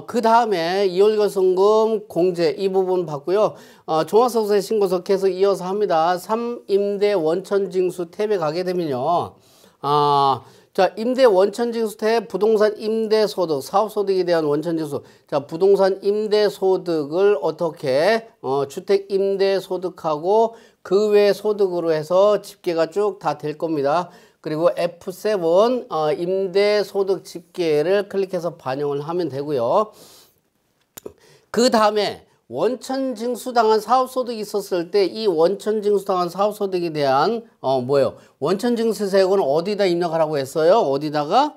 그 다음에 이월결손금 공제 이 부분 봤고요. 종합소득세 신고서 계속 이어서 합니다. 3임대 원천징수 탭에 가게 되면요. 자, 임대 원천징수 탭 부동산 임대소득, 사업소득에 대한 원천징수. 자, 부동산 임대소득을 어떻게 주택 임대소득하고 그 외 소득으로 해서 집계가 쭉 다 될 겁니다. 그리고 F7 임대소득 집계를 클릭해서 반영을 하면 되고요. 그 다음에 원천징수당한 사업소득이 있었을 때 이 원천징수당한 사업소득에 대한 뭐예요? 원천징수세액은 어디다 입력하라고 했어요? 어디다가?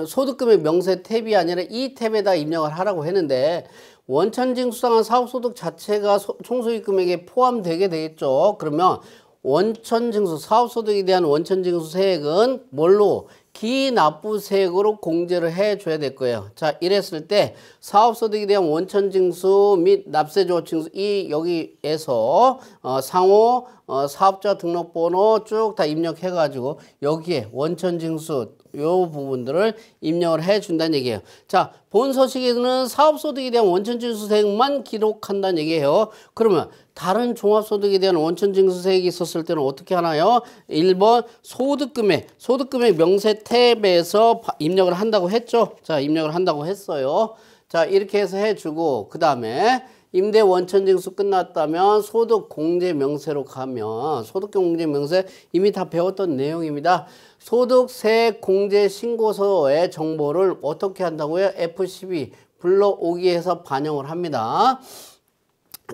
소득금액 명세 탭이 아니라 이 탭에다 입력을 하라고 했는데 원천징수당한 사업소득 자체가 총수익 금액에 포함되게 되겠죠. 그러면 원천징수, 사업소득에 대한 원천징수세액은 뭘로? 기납부세액으로 공제를 해줘야 될 거예요. 자, 이랬을 때 사업소득에 대한 원천징수 및 납세조업징수 이 여기에서 상호 사업자 등록번호 쭉 다 입력해가지고 여기에 원천징수 요 부분들을 입력을 해준다는 얘기예요. 자, 본 서식에는 사업소득에 대한 원천징수세액만 기록한다는 얘기예요. 그러면 다른 종합소득에 대한 원천징수세액이 있었을 때는 어떻게 하나요? 1번 소득금액 명세 탭에서 입력을 한다고 했죠. 자, 입력을 한다고 했어요. 자, 이렇게 해서 해주고 그 다음에 임대 원천징수 끝났다면 소득공제 명세로 가면 소득공제 명세 이미 다 배웠던 내용입니다. 소득세 공제 신고서의 정보를 어떻게 한다고요? F12 불러오기 해서 반영을 합니다.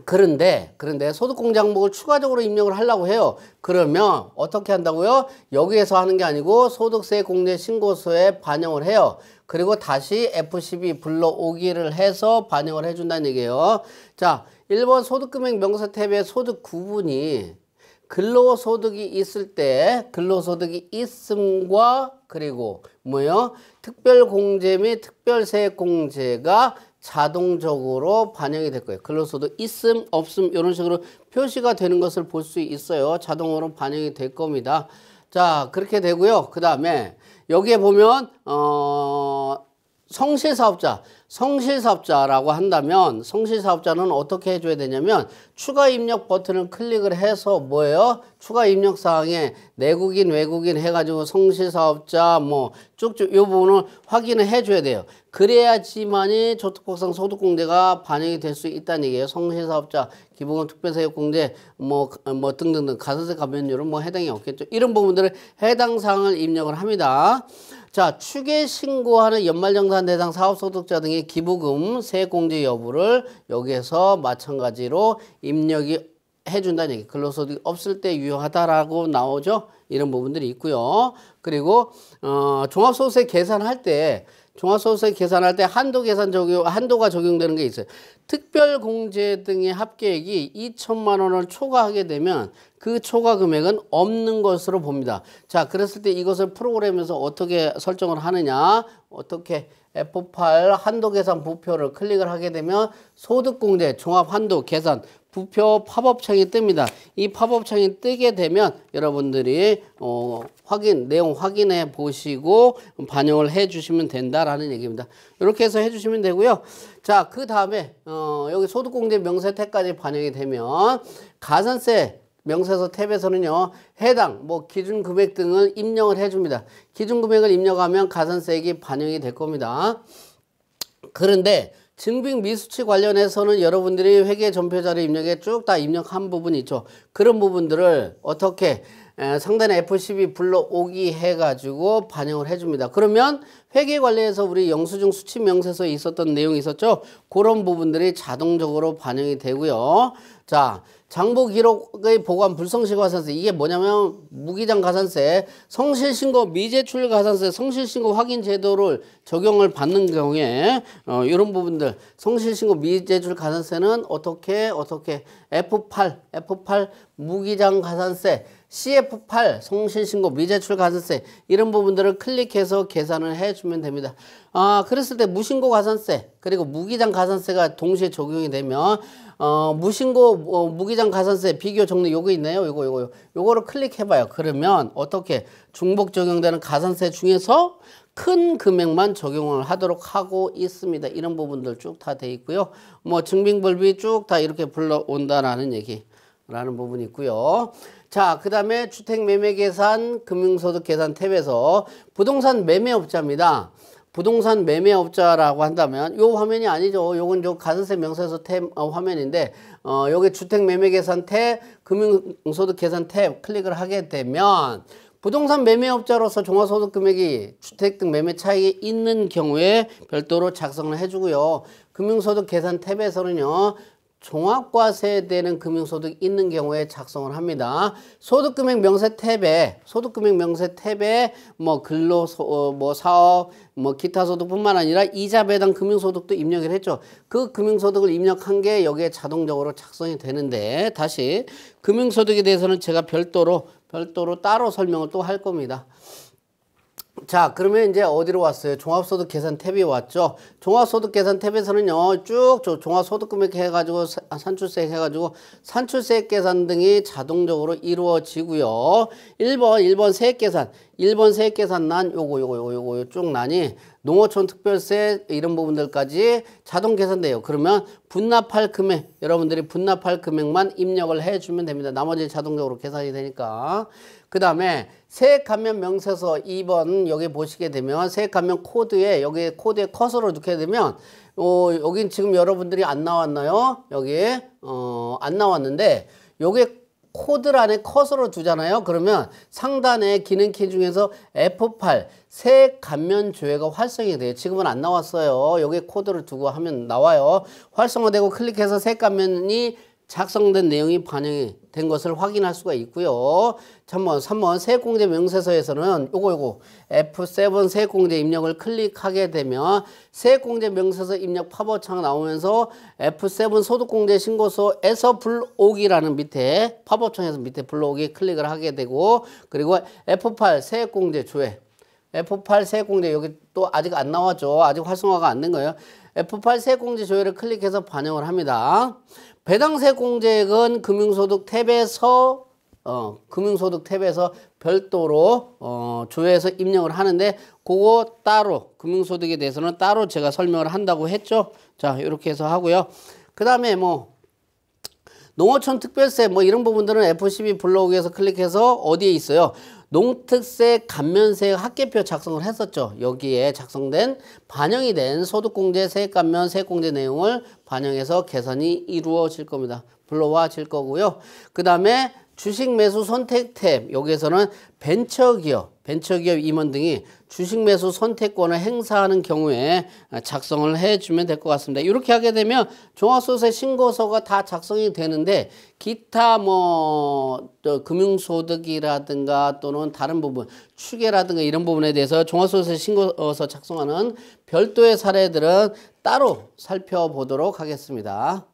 그런데 소득공제 항목을 추가적으로 입력을 하려고 해요. 그러면 어떻게 한다고요? 여기에서 하는 게 아니고 소득세 공제 신고서에 반영을 해요. 그리고 다시 F12 불러오기를 해서 반영을 해준다는 얘기예요. 자, 1번 소득금액 명세 탭의 소득 구분이 근로소득이 있을 때 근로소득이 있음과 그리고 뭐예요? 특별공제 및 특별세액공제가 자동적으로 반영이 될 거예요. 근로소득 있음, 없음 이런 식으로 표시가 되는 것을 볼 수 있어요. 자동으로 반영이 될 겁니다. 자, 그렇게 되고요. 그 다음에 여기에 보면 성실사업자라고 한다면 성실사업자는 어떻게 해줘야 되냐면 추가 입력 버튼을 클릭을 해서 뭐예요? 추가 입력 사항에 내국인 외국인 해가지고 성실사업자 뭐 쭉쭉 이 부분을 확인을 해줘야 돼요. 그래야지만이 저특법상 소득공제가 반영이 될 수 있다는 얘기예요. 성실사업자 기본금 특별세액공제 뭐 등등등 가산세 감면율은 뭐 해당이 없겠죠. 이런 부분들을 해당 사항을 입력을 합니다. 자, 추계 신고하는 연말정산 대상 사업소득자 등의 기부금 세액공제 여부를 여기에서 마찬가지로 입력이 해준다는 얘기. 근로소득이 없을 때 유효하다라고 나오죠. 이런 부분들이 있고요. 그리고 종합소득세 계산할 때 한도가 적용되는 게 있어요. 특별공제 등의 합계액이 2천만 원을 초과하게 되면 그 초과 금액은 없는 것으로 봅니다. 자, 그랬을 때 이것을 프로그램에서 어떻게 설정을 하느냐? 어떻게 F8 한도 계산 부표를 클릭을 하게 되면 소득공제 종합 한도 계산 부표 팝업창이 뜹니다. 이 팝업창이 뜨게 되면 여러분들이 내용 확인해 보시고 반영을 해 주시면 된다라는 얘기입니다. 이렇게 해서 해 주시면 되고요. 자, 그 다음에 여기 소득공제 명세 탭까지 반영이 되면 가산세 명세서 탭에서는요, 해당 기준 금액 등을 입력을 해줍니다. 기준 금액을 입력하면 가산세액이 반영이 될 겁니다. 그런데 증빙 미수치 관련해서는 여러분들이 회계 전표자료 입력에 쭉 다 입력한 부분이 있죠. 그런 부분들을 어떻게 상단에 F12 불러오기 해가지고 반영을 해줍니다. 그러면 회계 관련해서 우리 영수증 수치 명세서에 있었던 내용이 있었죠. 그런 부분들이 자동적으로 반영이 되고요. 자, 장부 기록의 보관 불성실 가산세 이게 뭐냐면 무기장 가산세, 성실신고 미제출 가산세, 성실신고 확인 제도를 적용을 받는 경우에 이런 부분들 성실신고 미제출 가산세는 어떻게 F8 무기장 가산세 CF8 성실신고 미제출가산세 이런 부분들을 클릭해서 계산을 해주면 됩니다. 그랬을 때 무신고 가산세 그리고 무기장 가산세가 동시에 적용이 되면 무신고 무기장 가산세 비교 정리 요거 있네요. 요거를 클릭해봐요. 그러면 어떻게 중복 적용되는 가산세 중에서 큰 금액만 적용을 하도록 하고 있습니다. 이런 부분들 쭉 다 돼 있고요. 뭐 증빙불비 쭉 다 이렇게 불러온다라는 얘기라는 부분이 있고요. 자, 그 다음에 주택매매계산 금융소득계산 탭에서 부동산 매매업자입니다. 부동산 매매업자라고 한다면 요 화면이 아니죠. 요건 저 가산세 명세서 탭 화면인데 여기 주택매매계산 탭 금융소득계산 탭 클릭을 하게 되면 부동산 매매업자로서 종합소득금액이 주택 등 매매 차익이 있는 경우에 별도로 작성을 해주고요. 금융소득 계산 탭에서는요. 종합과세되는 금융소득 있는 경우에 작성을 합니다. 소득금액 명세 탭에 뭐 근로 뭐 사업 뭐 기타 소득뿐만 아니라 이자 배당 금융소득도 입력을 했죠. 그 금융소득을 입력한 게 여기에 자동적으로 작성이 되는데 다시 금융소득에 대해서는 제가 별도로 따로 설명을 또 할 겁니다. 자, 그러면 이제 어디로 왔어요? 종합소득 계산 탭이 왔죠. 종합소득 계산 탭에서는요, 쭉 종합소득금액 해가지고 산출세 해가지고 산출세 계산 등이 자동적으로 이루어지고요. 1번 세액계산. 1번 세액계산란 요거 쭉 나니 농어촌 특별세 이런 부분들까지 자동 계산돼요. 그러면 분납할 금액, 여러분들이 분납할 금액만 입력을 해주면 됩니다. 나머지 자동적으로 계산이 되니까. 그 다음에 세액감면 명세서 2번 여기 보시게 되면 세액감면 코드에 여기 코드에 커서로 넣게 되면 여긴 지금 여러분들이 안 나왔나요? 여기에 안 나왔는데 여기 코드 안에 커서로 두잖아요. 그러면 상단에 기능키 중에서 F8 세액감면 조회가 활성이 돼요. 지금은 안 나왔어요. 여기 코드를 두고 하면 나와요. 활성화되고 클릭해서 세액감면이 작성된 내용이 반영이 된 것을 확인할 수가 있고요. 3번 세액공제 명세서에서는 요거 F7 세액공제 입력을 클릭하게 되면 세액공제 명세서 입력 팝업창 나오면서 F7 소득공제 신고서에서 불오기라는 밑에 팝업창에서 밑에 불러오기 클릭을 하게 되고 그리고 F8 세액공제 조회 F8 세액공제 여기 또 아직 안 나왔죠. 아직 활성화가 안 된 거예요. F8 세액공제 조회를 클릭해서 반영을 합니다. 배당세 공제액은 금융소득 탭에서 별도로 조회해서 입력을 하는데 그거 따로 금융소득에 대해서는 따로 제가 설명을 한다고 했죠. 자, 이렇게 해서 하고요. 그 다음에 뭐 농어촌 특별세 뭐 이런 부분들은 F12 불러오기에서 클릭해서 어디에 있어요? 농특세 감면세 합계표 작성을 했었죠. 여기에 작성된 반영이 된 소득공제 세액감면 세액공제 내용을 반영해서 계산이 이루어질 겁니다. 불러와질 거고요. 그 다음에 주식 매수 선택 탭 여기에서는 벤처기업 임원 등이 주식 매수 선택권을 행사하는 경우에 작성을 해주면 될 것 같습니다. 이렇게 하게 되면 종합소득세 신고서가 다 작성이 되는데 기타 뭐 금융소득이라든가 또는 다른 부분 추계라든가 이런 부분에 대해서 종합소득세 신고서 작성하는 별도의 사례들은 따로 살펴보도록 하겠습니다.